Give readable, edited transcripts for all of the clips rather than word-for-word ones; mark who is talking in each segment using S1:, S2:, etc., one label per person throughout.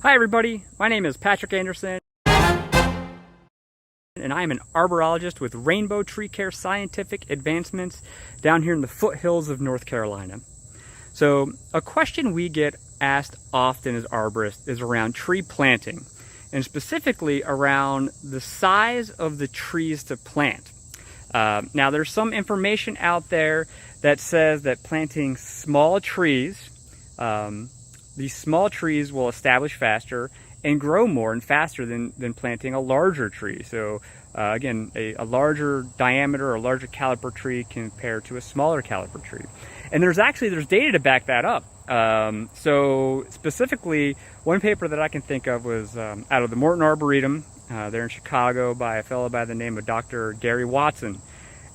S1: Hi everybody, my name is Patrick Anderson and I am an arborologist with Rainbow Tree Care Scientific Advancements down here in the foothills of North Carolina. So a question we get asked often as arborists is around tree planting, and specifically around the size of the trees to plant. Now there's some information out there that says that planting small trees, these small trees will establish faster and grow more and faster than planting a larger tree. So again, a larger diameter or a larger caliper tree compared to a smaller caliper tree. And there's data to back that up. So specifically, one paper that I can think of was out of the Morton Arboretum there in Chicago by a fellow by the name of Dr. Gary Watson.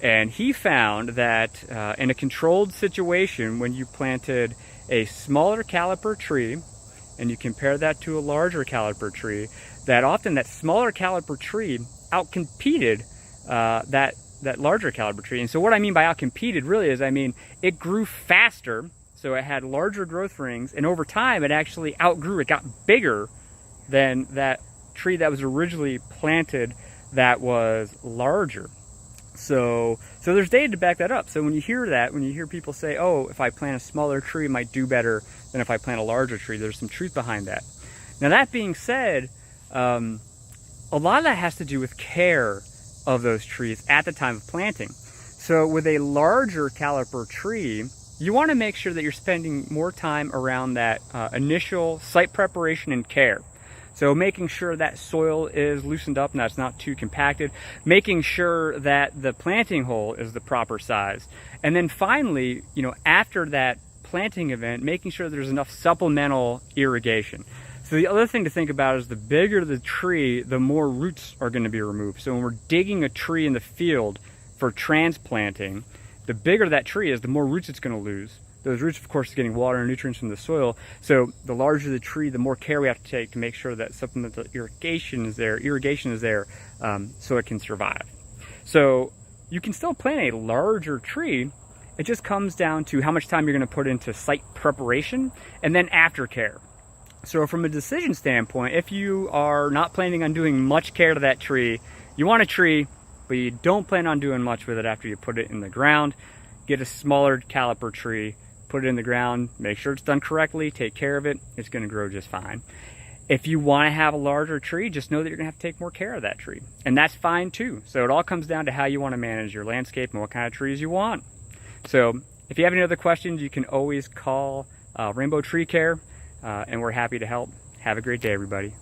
S1: And he found that in a controlled situation, when you planted a smaller caliper tree and you compare that to a larger caliper tree, that often that smaller caliper tree outcompeted that larger caliper tree. And so what I mean by outcompeted really is, I mean, it grew faster, so it had larger growth rings, and over time it actually outgrew, it got bigger than that tree that was originally planted that was larger. So there's data to back that up. So when you hear that, when you hear people say, oh, if I plant a smaller tree, it might do better than if I plant a larger tree, there's some truth behind that. Now that being said, a lot of that has to do with care of those trees at the time of planting. So with a larger caliper tree, you want to make sure that you're spending more time around that initial site preparation and care. So making sure that soil is loosened up and that's not too compacted, making sure that the planting hole is the proper size. And then finally, after that planting event, making sure there's enough supplemental irrigation. So the other thing to think about is the bigger the tree, the more roots are going to be removed. So when we're digging a tree in the field for transplanting, the bigger that tree is, the more roots it's going to lose. Those roots, of course, are getting water and nutrients from the soil. So the larger the tree, the more care we have to take to make sure that supplemental irrigation is there so it can survive. So you can still plant a larger tree. It just comes down to how much time you're going to put into site preparation and then aftercare. So from a decision standpoint, if you are not planning on doing much care to that tree, you want a tree, but you don't plan on doing much with it after you put it in the ground, get a smaller caliper tree, put it in the ground, make sure it's done correctly, take care of it, it's going to grow just fine. If you want to have a larger tree, just know that you're going to have to take more care of that tree. And that's fine too. So it all comes down to how you want to manage your landscape and what kind of trees you want. So if you have any other questions, you can always call Rainbow Tree Care, and we're happy to help. Have a great day, everybody.